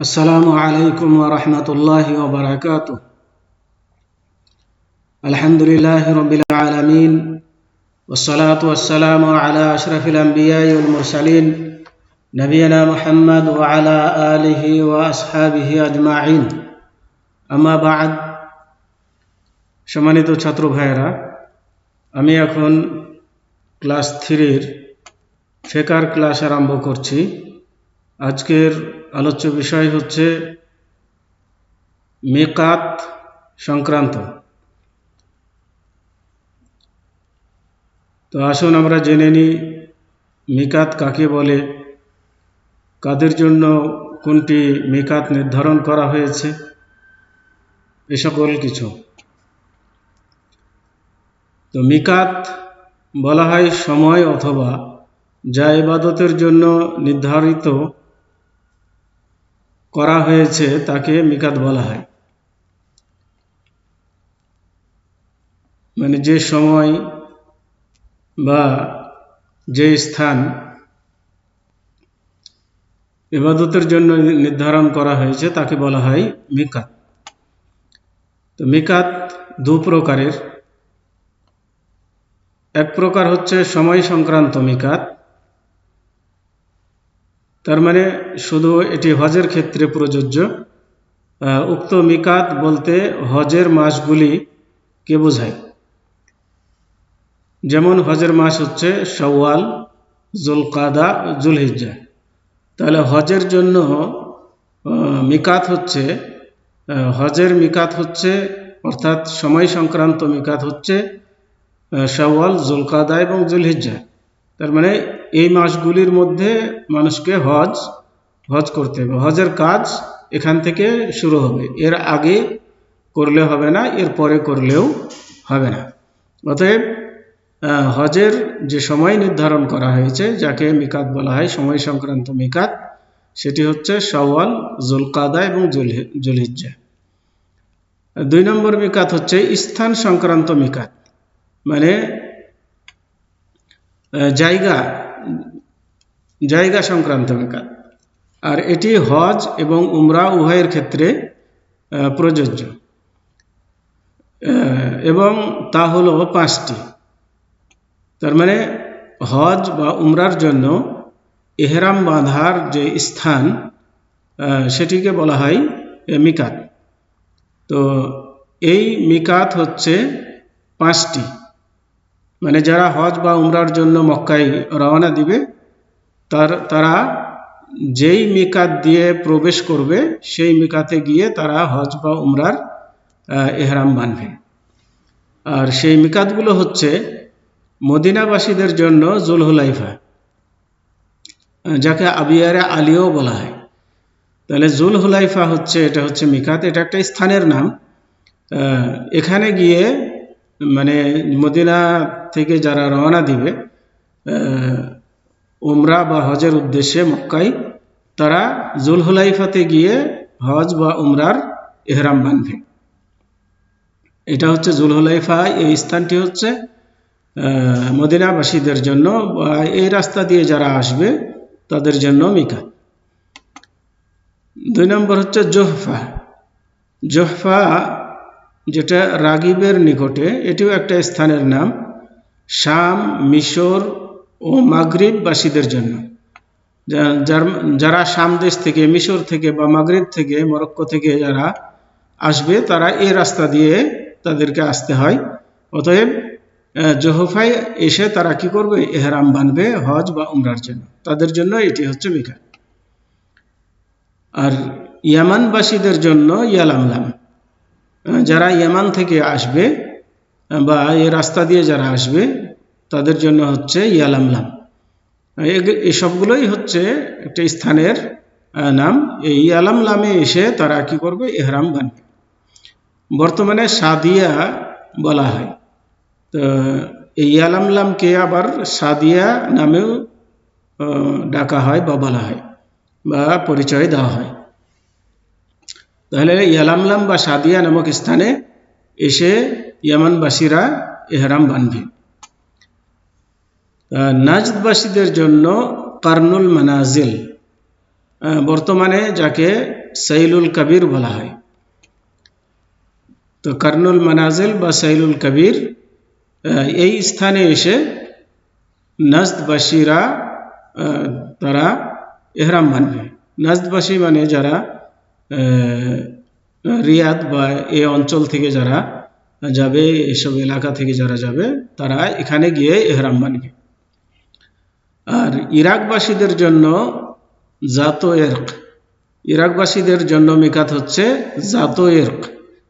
আসসালামু আলাইকুম ওয়া রাহমাতুল্লাহি ওয়া বারাকাতুহু। আলহামদুলিল্লাহি রাব্বিল আলামিন ওয়াসসালাতু ওয়াসসালামু আলা আশরাফিল আমবিয়াই ওয়াল মুরসালিন নবিয়িনা মুহাম্মদ ওয়া আলা আলিহি ওয়া আসহাবিহি আজমাইন। আম্মা বা'দ। সম্মানিত ছাত্র ভাইয়েরা, আমি এখন ক্লাস 3 ফিকহের ক্লাস আরম্ভ করছি। আজকের আলোচ্য বিষয় হচ্ছে মিকাত সংক্রান্ত। তো আসুন আমরা জেনে নিই মিকাত কাকে বলে, কাদের জন্য কোনটি মিকাত নির্ধারণ করা হয়েছে, এ সকল কিছু। তো মিকাত বলা হয় সময় অথবা যা ইবাদতের জন্য নির্ধারিত করা হয়েছে তাকে মিকাত বলা হয়। মানে যে সময় বা যে স্থান ইবাদতের জন্য নির্ধারণ করা হয়েছে তাকে বলা হয় মিকাত। তো মিকাত দু প্রকারের। এক প্রকার হচ্ছে সময় সংক্রান্ত মিকাত, তার মানে শুধু এটি হজের ক্ষেত্রে প্রযোজ্য। উক্ত মিকাত বলতে হজের মাসগুলিকে বোঝায়। যেমন হজের মাস হচ্ছে শাওয়াল, যুলকাদা, যুলহিজ্জা। তাহলে হজের জন্য মিকাত হচ্ছে, হজের মিকাত হচ্ছে অর্থাৎ সময় সংক্রান্ত মিকাত হচ্ছে শাওয়াল, যুলকাদা এবং যুলহিজ্জা। তার মানে এই মাসগুলির মধ্যে মানুষকে হজ করতে হবে। হজের কাজ এখান থেকে শুরু হবে, এর আগে করলে হবে না, এর পরে করলেও হবে না। অতএব হজের যে সময় নির্ধারণ করা হয়েছে যাকে মিকাত বলা হয়, সময় সংক্রান্ত মিকাত, সেটি হচ্ছে শাওয়াল, যুলকাদা এবং যুলহিজ্জা। 2 নম্বর মিকাত হচ্ছে স্থান সংক্রান্ত মিকাত, মানে জায়গা সংক্রান্ত মিকাত। আর এটি হজ এবং উমরা উভয়ের ক্ষেত্রে প্রযোজ্য, এবং তা হলো 5টি। তার মানে হজ বা উমরার জন্য ইহরাম বাঁধার যে স্থান সেটিকে বলা হয় মিকাত। তো এই মিকাত হচ্ছে 5টি। মানে যারা হজ বা উমরার জন্য মক্কায় রওনা দিবে তারা যেই মিকাত দিয়ে প্রবেশ করবে সেই মিকাতে গিয়ে তারা হজ বা উমরার ইহরাম বাঁধবে। আর সেই মিকাতগুলো হচ্ছে মদিনাবাসীদের জন্য জুলহুলাইফা, যাকে আবিয়ারে আলীও বলা হয়। তাহলে জুলহুলাইফা হচ্ছে, এটা হচ্ছে মিকাত, এটা একটা স্থানের নাম। এখানে গিয়ে মানে মদিনা থেকে যারা রওনা দিবে উমরা বা হজের উদ্দেশ্যে মক্কায়, তারা জুলহুলাইফাতে গিয়ে হজ বা উমরার ইহরাম বাঁধবে। এটা হচ্ছে জুলহুলাইফা। এই স্থানটি হচ্ছে মদিনাবাসীদের জন্য বা এই রাস্তা দিয়ে যারা আসবে তাদের জন্য মিকাত। 2 নম্বর হচ্ছে জোহফা। জোহফা যেটা রাগিবের নিকটে, এটিও একটা স্থানের নাম। শাম, মিশর ও মাগরিববাসীদের জন্য, যারা শাম দেশ থেকে, মিশর থেকে বা মাগরিব থেকে, মরক্কো থেকে যারা আসবে তারা এই রাস্তা দিয়ে তাদেরকে আসতে হয়। অতএব জোহফায় এসে তারা কি করবে? ইহরাম বাঁধবে হজ বা উমরার জন্য, তাদের জন্য এটি হচ্ছে মিকাত। আর ইয়ামানবাসীদের জন্য ইয়ালামলাম, যারা ইয়ামান থেকে আসবে বা এই রাস্তা দিয়ে যারা আসবে তাদের জন্য হচ্ছে ইয়ালামলাম। এই সবগুলোই হচ্ছে একটা স্থানের নাম। এই ইয়ালামলামে এসে তারা কি করবে? ইহরাম বাঁধবে। বর্তমানে সাদিয়া বলা হয়। তো এই ইয়ালামলামকে আবার সাদিয়া নামেও ডাকা হয় বা বলা হয় বা পরিচয় দেওয়া হয়। তাহলে ইয়ালামলাম বা সাদিয়া নামক স্থানে এসে ইয়ামানবাসীরা ইহরাম বাঁধবে। নাজদবাসীদের জন্য কারনুল মানাজিল, বর্তমানে যাকে সাইলুল কবির বলা হয়। তো কারনুল মানাজিল বা সাইলুল কবির, এই স্থানে এসে নাজদবাসীরা তারা ইহরাম বাঁধবে। নাজদবাসী মানে যারা রিয়াদ বা এই অঞ্চল থেকে যারা যাবে, এসব এলাকা থেকে যারা যাবে, তারা এখানে গিয়ে ইহরাম বাঁধবে। আর ইরাকবাসীদের জন্য জাতো এরক, ইরাকবাসীদের জন্য মিকাত হচ্ছে জাতো এরক।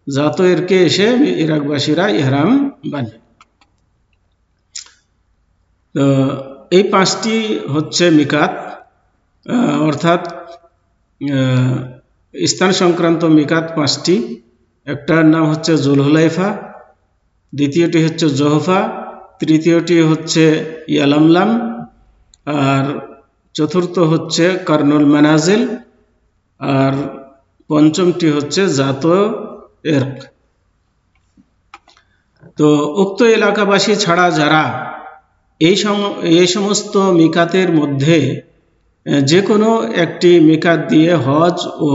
জাতো এরকে এসে ইরাকবাসীরা ইহরাম বাঁধবে। তো এই 5টি হচ্ছে মিকাত, অর্থাৎ স্থান সংক্রান্ত মিকাত 5টি। একটার নাম হচ্ছে জুলহুলাইফা, দ্বিতীয়টি হচ্ছে জোহফা, তৃতীয়টি হচ্ছে ইয়ালামলাম, আর চতুর্থ হচ্ছে কারনুল মানাজিল, আর পঞ্চমটি হচ্ছে জাতো এরক। তো উক্ত এলাকাবাসী ছাড়া যারা এই সমস্ত মিকাতের মধ্যে যে কোনো একটি মিকাত দিয়ে হজ ও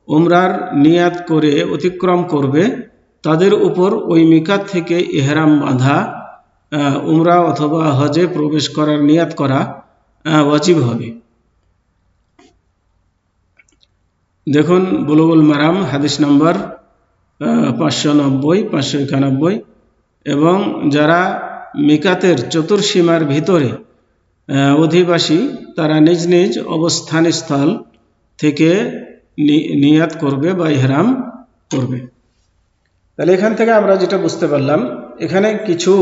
উমরার নিয়াত করে অতিক্রম করবে, তাদের উপর ওই মিকাত থেকে ইহরাম বাঁধা, উমরা অথবা হজে প্রবেশ করার নিয়াত করা ওয়াজিব হবে। দেখুন বুলুগুল মারাম হাদিস নম্বর 590, 591। এবং যারা মিকাতের চতুর্সীমার ভিতরে অধিবাসী, তারা নিজ নিজ অবস্থান স্থল থেকে নিয়াত করবে বা ইহরাম করবে। তাহলে এখান থেকে আমরা যেটা বুঝতে পারলাম, এখানে কিছু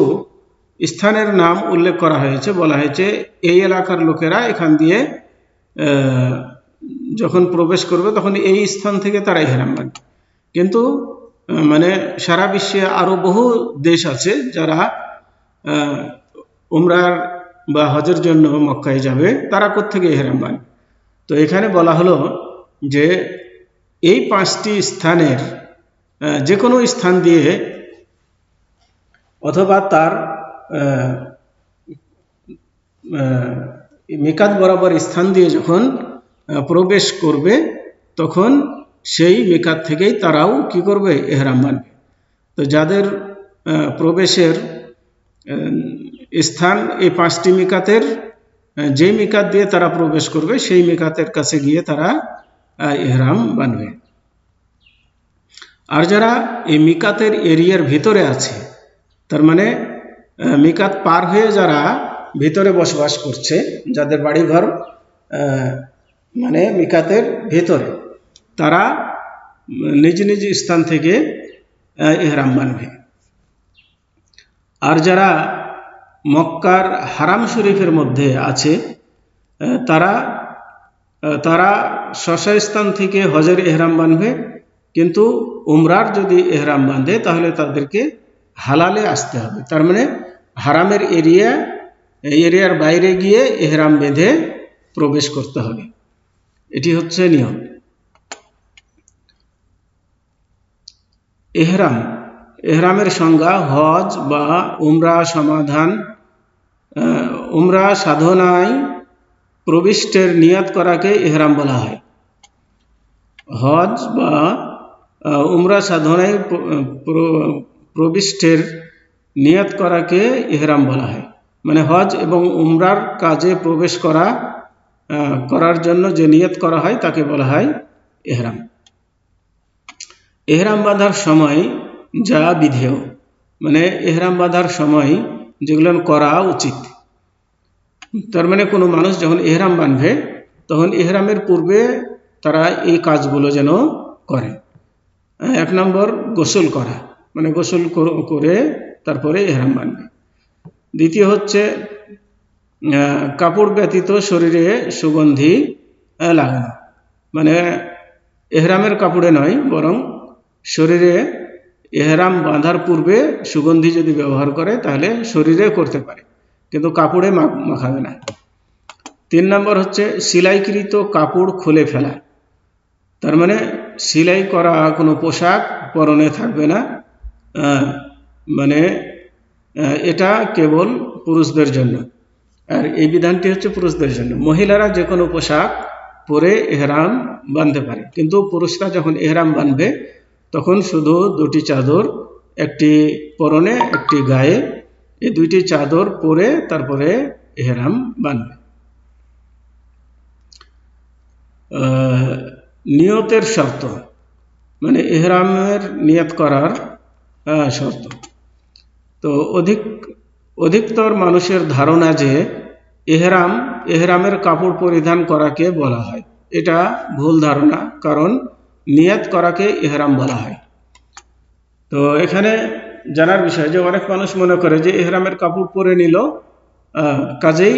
স্থানের নাম উল্লেখ করা হয়েছে, বলা হয়েছে এই এলাকার লোকেরা এখান দিয়ে যখন প্রবেশ করবে তখন এই স্থান থেকে তারা ইহরাম বাঁধবে। কিন্তু মানে সারা বিশ্বে আরো বহু দেশ আছে যারা উমরার বা হজের জন্য মক্কায় যাবে, তারা কোত্থেকে ইহরাম বাঁধবে। তো এখানে বলা হলো যে এই 5টি স্থানের যে কোনো স্থান দিয়ে অথবা তার মিকাত বরাবর স্থান দিয়ে যখন প্রবেশ করবে, তখন সেই মিকাত থেকেই তারাও কি করবে, ইহরাম বাঁধবে। তো যাদের প্রবেশের স্থান এই 5টি মিকাতের, যে মিকাত দিয়ে তারা প্রবেশ করবে সেই মিকাতের কাছে গিয়ে তারা ইহরাম বাঁধবে। আর যারা এই মিকাতের এরিয়ার ভিতরে আছে, তার মানে মিকাত পার হয়ে যারা ভিতরে বসবাস করছে, যাদের বাড়িঘর মানে মিকাতের ভিতরে, তারা নিজ নিজ স্থান থেকে ইহরাম বাঁধবে। আর যারা মক্কার হারাম শরীফের মধ্যে আছে, তারা স্থান থেকে হজের ইহরাম বাঁধবে। কিন্তু উমরার যদি ইহরাম বাঁধে তাহলে তাদেরকে হালালে আসতে হবে। তার মানে হারামের এরিয়ার বাইরে গিয়ে ইহরাম বেঁধে প্রবেশ করতে হবে। এটি হচ্ছে নিয়ম। ইহরামের সংজ্ঞা: হজ বা উমরা সাধনায় প্রবিষ্টের নিয়াত করাকে ইহরাম বলা হয়। হজ বা উমরা সাধনায় প্রবিষ্টের নিয়াত করাকে ইহরাম বলা হয়। মানে হজ এবং উমরার কাজে প্রবেশ করার জন্য যে নিয়ত করা হয় তাকে বলা হয় ইহরাম। ইহরাম বাঁধার সময় যা বিধেয়, মানে ইহরাম বাঁধার সময় যেগুলো করা উচিত, তার মানে কোনো মানুষ যখন ইহরাম বাঁধবে তখন ইহরামের পূর্বে তারা এই কাজগুলো যেন করে। 1 নম্বর গোসল করা, মানে গোসল করে তারপরে ইহরাম বাঁধবে। দ্বিতীয় হচ্ছে কাপড় ব্যতীত শরীরে সুগন্ধি লাগানো, মানে ইহরামের কাপড়ে নয়, বরং শরীরে ইহরাম বাঁধার পূর্বে সুগন্ধি যদি ব্যবহার করে তাহলে শরীরে করতে পারে, কিন্তু কাপড়ে মাখাবে না। 3 নম্বর হচ্ছে সেলাইকৃত কাপড় খুলে ফেলা, তার মানে সেলাই করা কোনো পোশাক পরনে থাকবে না, মানে এটা কেবল পুরুষদের জন্য। আর এই বিধানটি হচ্ছে পুরুষদের জন্য। মহিলারা যে কোনো পোশাক পরে এহরাম বাঁধতে পারে, কিন্তু পুরুষরা যখন এহরাম বাঁধবে তখন শুধু দুটি চাদর, একটি পরনে একটি গায়ে, এই দুইটি চাদর পরে তারপরে এহরাম বাঁধবে। নিয়তের শর্ত, মানে এহরামের নিয়ত করার শর্ত। তো অধিকতর মানুষের ধারণা যে এহরামের কাপড় পরিধান করাকে বলা হয়। এটা ভুল ধারণা, কারণ নিয়ত করাকে এহরাম বলা হয়। তো এখানে জানার বিষয় যে অনেক মানুষ মনে করে যে এহরামের কাপড় পরে নিল, কাজেই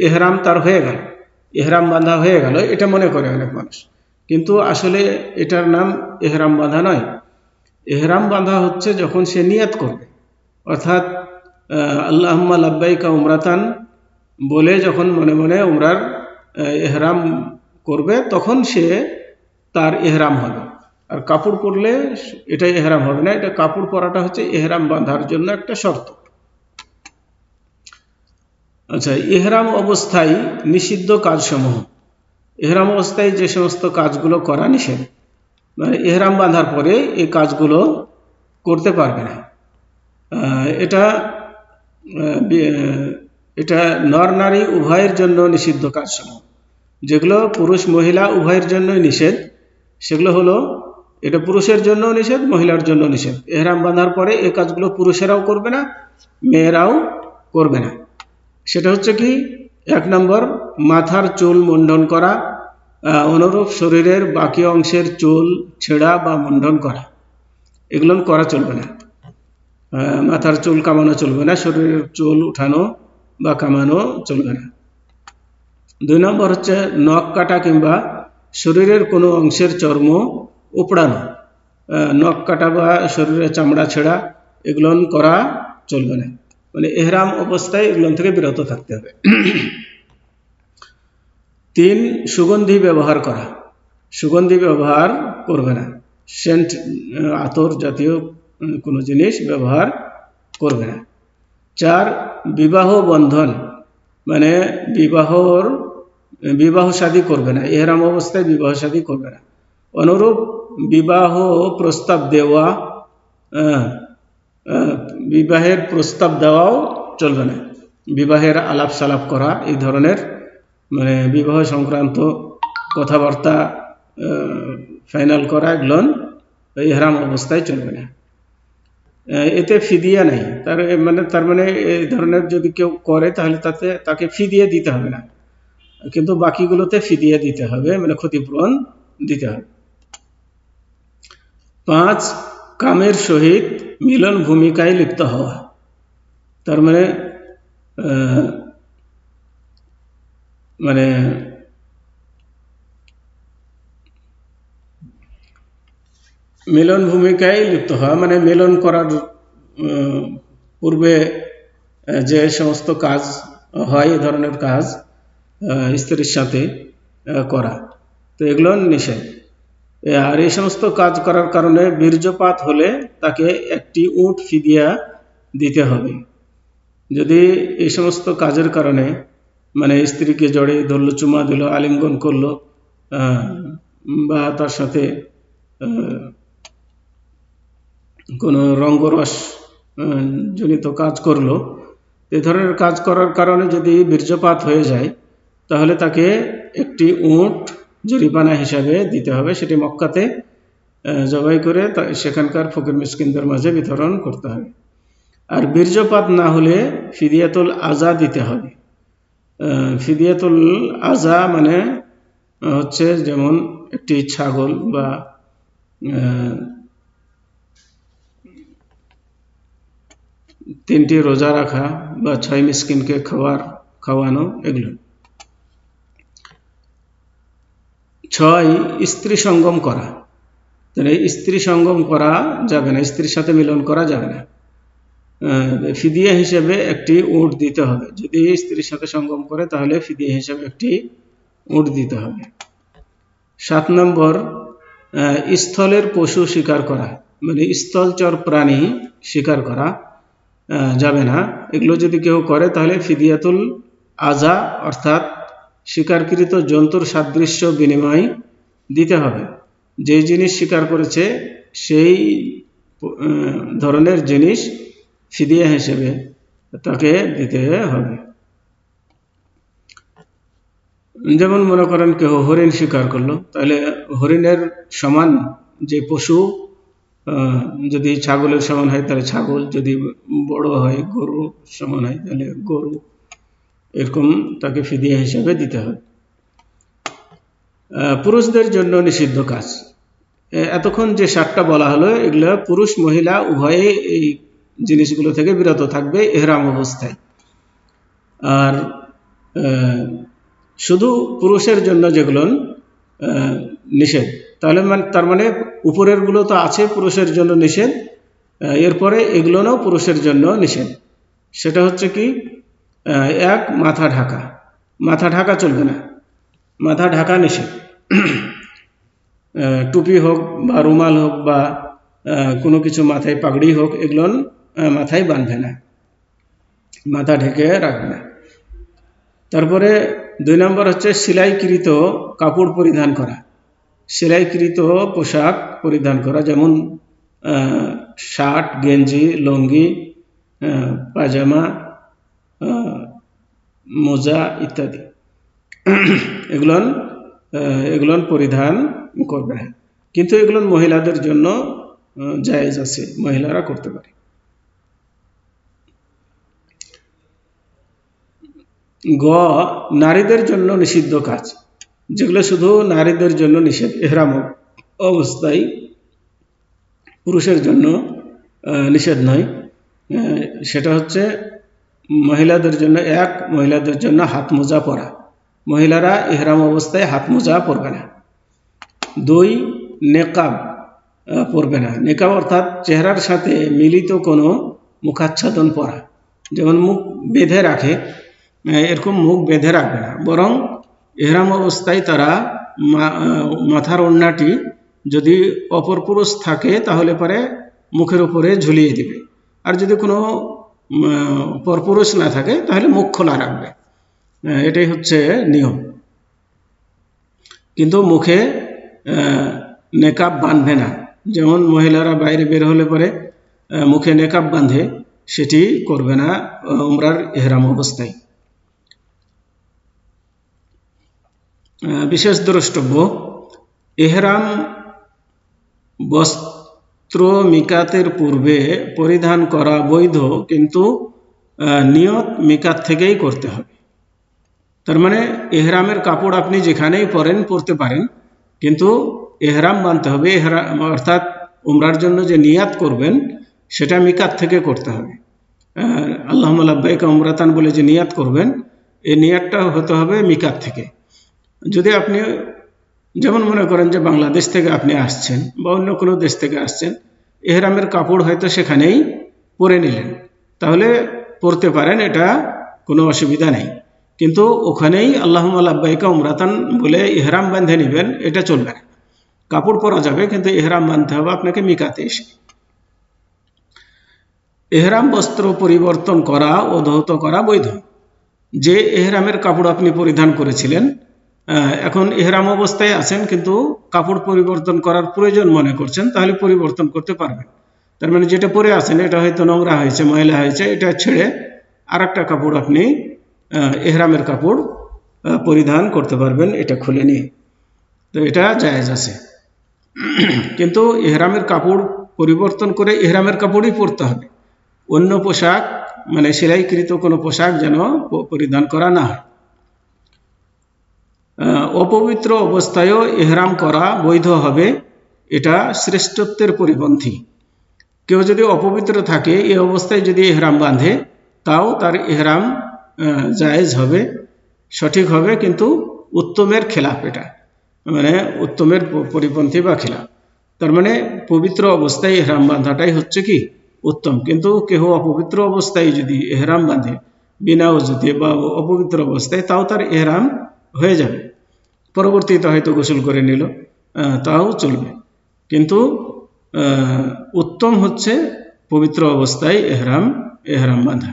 এহরাম তার হয়ে গেল, এহরাম বাঁধা হয়ে গেল, এটা মনে করে অনেক মানুষ। কিন্তু আসলে এটার নাম এহরাম বাঁধা নয়। এহরাম বাঁধা হচ্ছে যখন সে নিয়ত করবে, অর্থাৎ আল্লাহুম্মা লাব্বাইকা উমরাতান বলে যখন মনে মনে উমরার এহরাম করবে, তখন সে তার এহরাম হবে। আর কাপড় পরলে এটা এহরাম হবে না। এটা কাপড় পরাটা হচ্ছে এহরাম বাঁধার জন্য একটা শর্ত। আচ্ছা, এহরাম অবস্থায় নিষিদ্ধ কাজসমূহ। এহরাম অবস্থায় যে সমস্ত কাজগুলো করা নিষেধ, মানে এহরাম বাঁধার পরে এই কাজগুলো করতে পারবে না। এটা নর নারী উভয়ের জন্য নিষিদ্ধ কাজসমূহ। যেগুলো পুরুষ মহিলা উভয়ের জন্যই নিষেধ, সেগুলো হলো, এটা পুরুষের জন্য নিষেধ, মহিলার জন্য নিষেধ। এহরাম বাঁধার পরে এই কাজগুলো পুরুষেরাও করবে না, মেয়েরাও করবে না। সেটা হচ্ছে কি, 1 নম্বর, মাথার চুল মুন্ডন করা, অনুরূপ শরীরের বাকি অংশের চুল ছেঁড়া বা মুন্ডন করা, এগুলো করা চলবে না। মাথার চুল কামানো চলবে না, শরীরের চুল উঠানো বা কামানো চলবে না। 2 নম্বর হচ্ছে নখ কাটা কিংবা শরীরের কোনো অংশের চর্ম উপড়ানো, নখ কাটা বা শরীরের চামড়া ছেঁড়া, এগুলো করা চলবে না। মানে এহরাম অবস্থায় এগুলো থেকে বিরত থাকতে হবে। 3, সুগন্ধি ব্যবহার করা। সুগন্ধি ব্যবহার করবে না, সেন্ট, আতর জাতীয় কোনো জিনিস ব্যবহার করবে না। 4, বিবাহ বন্ধন, মানে বিবাহ শাদী করবে না, এহরাম অবস্থায় বিবাহ শাদী করবে না। অনুরূপ বিবাহ প্রস্তাব দেওয়া, বিবাহের প্রস্তাব দেওয়াও চলবে না। বিবাহের আলাপ সালাপ করা, এই ধরনের মানে বিবাহ সংক্রান্ত কথাবার্তা ফাইনাল করা, এগুলো ইহরাম অবস্থায় চলবে না। এতে ফিদিয়া নেই, তার মানে এই ধরনের যদি কেউ করে তাহলে তাকে ফিদিয়া দিতে হবে না, কিন্তু বাকিগুলোতে ফিদিয়া দিতে হবে, মানে ক্ষতিপূরণ দিতে হবে। 5, কামের সহিত মিলন ভূমিকায় লিপ্ত হওয়া। তার মানে মিলন ভূমিকায় লিপ্ত হওয়া, মানে মিলন করার পূর্বে যে সমস্ত কাজ হয়, এই ধরনের কাজ স্ত্রীর সাথে করা, তো এগুলো নিষেধ। আর এই সমস্ত কাজ করার কারণে বীর্যপাত হলে তাকে 1টি উট ফিদিয়া দিতে হবে। যদি এই সমস্ত কাজের কারণে, মানে স্ত্রীকে জড়িয়ে ধরলো, চুমা দিল, আলিঙ্গন করলো, বা তার সাথে কোনো রঙ্গরস জনিত কাজ করলো, এই ধরনের কাজ করার কারণে যদি বীর্যপাত হয়ে যায়, তাহলে তাকে 1টি উট জরিমানা হিসাবে দিতে হবে। সেটি মক্কাতে জবাই করে সেখানকার ফকির মিসকিনদের মাঝে বিতরণ করতে হবে। আর বীর্যপাত না হলে ফিদিয়াতুল আজা দিতে হবে। ফিদিয়াতুল আজা মানে হচ্ছে যেমন একটি ছাগল বা 3টি রোজা রাখা বা 6 মিসকিনকে খাওয়ানো, এগুলো। 6, স্ত্রী সঙ্গম করা। স্ত্রী সঙ্গম করা যাবে না, স্ত্রীর সাথে মিলন করা যাবে না। ফিদিয়া হিসেবে 1টি উট দিতে হবে। যদি স্ত্রীর সাথে সঙ্গম করে তাহলে ফিদিয়া হিসেবে 1টি উট দিতে হবে। 7 নম্বর, স্থলের পশু শিকার করা, মানে স্থলচর প্রাণী শিকার করা যাবে না। এগুলো যদি কেউ করে তাহলে ফিদিয়াতুল আজা অর্থাৎ শিকারকৃত জন্তুর সাদৃশ্য বিনিময় দিতে হবে। যে জিনিস শিকার করেছে সেই ধরনের জিনিস ফিদিয়া হিসেবে তাকে দিতে হবে। যেমন মনে করেন কেউ হরিণ শিকার করলো, তাহলে হরিণের সমান যে পশু, যদি ছাগলের সমান হয় তাহলে ছাগল, যদি বড় হয় গরু সমান হয় তাহলে গরু, এরকম তাকে ফিদিয়া হিসেবে দিতে হবে। পুরুষদের জন্য নিষিদ্ধ কাজ, এতক্ষণ যে 7টা বলা হলো এগুলো পুরুষ মহিলা উভয়ে এই জিনিসগুলো থেকে বিরত থাকবে ইহরাম অবস্থায়। আর শুধু পুরুষের জন্য যেগুলো নিষেধ, তাহলে তার মানে উপরের গুলো তো আছে পুরুষের জন্য নিষেধ, এরপরে এগুলোও পুরুষের জন্য নিষেধ। সেটা হচ্ছে কি, এক, মাথা ঢাকা। মাথা ঢাকা চলবে না, মাথা ঢাকা নিষেধ। টুপি হোক বা রুমাল হোক বা কোনো কিছু মাথায় পাগড়ি হোক, এগুলো মাথায় বাঁধবে না, মাথা ঢেকে রাখবে না। তারপরে 2 নম্বর হচ্ছে সেলাইকৃত কাপড় পরিধান করা, সেলাইকৃত পোশাক পরিধান করা, যেমন শার্ট, গেঞ্জি, লুঙ্গি, পায়জামা, মোজা ইত্যাদি, এগুলো পরিধান করবে না। কিন্তু এগুলো মহিলাদের জন্য জায়েজ আছে, মহিলারা করতে পারে। নারীদের জন্য নিষিদ্ধ কাজ, যেগুলো শুধু নারীদের জন্য নিষেধ ইহরাম অবস্থায়, পুরুষের জন্য নিষেধ নয়। সেটা হচ্ছে মহিলাদের জন্য, এক, মহিলাদের জন্য হাত মোজা পরা, মহিলারা ইহরাম অবস্থায় হাত মোজা পরবে না। 2, নেকাব পরবে না। নেকাব অর্থাৎ চেহারার সাথে মিলিত কোনো মুখাচ্ছাদন পরা, যেমন মুখ বেঁধে রাখে, এরকম মুখ বেঁধে রাখবে না, বরং ইহরাম অবস্থায় তারা মাথার ওড়নাটি যদি অপর পুরুষ থাকে তাহলে পরে মুখের উপরে ঝুলিয়ে দিবে, আর যদি কোনো পরপুরুষ না থাকে তাহলে মুখ খোলা রাখবে। এটাই হচ্ছে নিয়ম। কিন্তু মুখে নেকাব বাঁধবে না, যেমন মহিলারা বাইরে বের হলে পরে মুখে নেকাব বাঁধে, সেটি করবে না উমরার ইহরাম অবস্থায়। বিশেষ দ্রষ্টব্য, ইহরাম বস্ত্র মিকাতের পূর্বে পরিধান করা বৈধ, কিন্তু নিয়ত মিকাত থেকেই করতে হবে। তার মানে ইহরামের কাপড় আপনি যেখানেই পরতে পারেন, কিন্তু ইহরাম বাঁধতে হবে। ইহরাম অর্থাৎ উমরার জন্য যে নিয়াত করবেন সেটা মিকাত থেকে করতে হবে। আল্লাহুম্মা লাব্বাইকা উমরাতান বলে যে নিয়াত করবেন, এই নিয়াতটা হতে হবে মিকাত থেকে। যদি আপনি যেমন মনে করেন যে বাংলাদেশ থেকে আপনি আসছেন বা অন্য কোনো দেশ থেকে আসছেন, ইহরামের কাপড় হয়তো সেখানেই পরে নিলেন, তাহলে পরতে পারেন, এটা কোনো অসুবিধা নেই। কিন্তু ওখানেই আল্লাহুম্মা লাব্বাইকা উমরাতান বলে ইহরাম বাঁধে নেবেন, এটা চলবে না। কাপড় পরা যাবে, কিন্তু ইহরাম বাঁধতে হবে আপনাকে মিকাতে এসে। ইহরাম বস্ত্র পরিবর্তন করা ও ধৌত করা বৈধ। যে ইহরামের কাপড় আপনি পরিধান করেছিলেন, এখন ইহরাম অবস্থায় আছেন কিন্তু কাপড় পরিবর্তন করার প্রয়োজন মনে করছেন, তাহলে পরিবর্তন করতে পারবেন। তার মানে যেটা পরে আছেন এটা হয়তো নোংরা হয়েছে, ময়লা হয়েছে, এটা ছেড়ে আর একটা কাপড় আপনি ইহরামের কাপড় পরিধান করতে পারবেন, এটা খুলে নিয়ে। তো এটা জায়েজ আছে। কিন্তু ইহরামের কাপড় পরিবর্তন করে ইহরামের কাপড়ই পরতে হবে, অন্য পোশাক মানে সেলাইকৃত কোনো পোশাক যেন পরিধান করা না হয়। অপবিত্র অবস্থায়ও ইহরাম করা বৈধ হবে, এটা শ্রেষ্ঠত্বের পরিপন্থী। কেউ যদি অপবিত্র থাকে, এই অবস্থায় যদি ইহরাম বাঁধে, তাও তার ইহরাম জায়েজ হবে, সঠিক হবে, কিন্তু উত্তমের খেলাফ, এটা মানে উত্তমের পরিপন্থী বা খেলাফ। তার মানে পবিত্র অবস্থায় ইহরাম বাঁধাটাই হচ্ছে কি উত্তম। কিন্তু কেহ অপবিত্র অবস্থায় যদি ইহরাম বাঁধে বিনা ওযুতে বা অপবিত্র অবস্থায়, তাও তার ইহরাম হয়ে যাবে, পরবর্তীতে হয়তো গোসল করে নিল, তাও চলবে। কিন্তু উত্তম হচ্ছে পবিত্র অবস্থায় ইহরাম বাঁধা।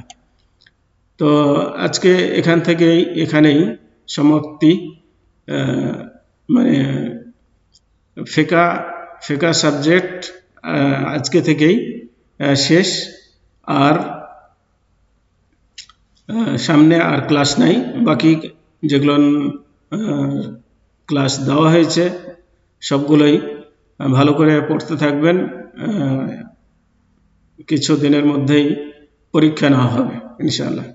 তো আজকে এখানেই সমাপ্তি, মানে ফিকা সাবজেক্ট আজকে থেকেই শেষ। আর সামনে আর ক্লাস নাই। বাকি যেগুলো ক্লাস দেওয়া হয়েছে সবগুলোই ভালো করে পড়তে থাকবেন। কিছু দিনের মধ্যেই পরীক্ষা নেওয়া হবে ইনশাআল্লাহ।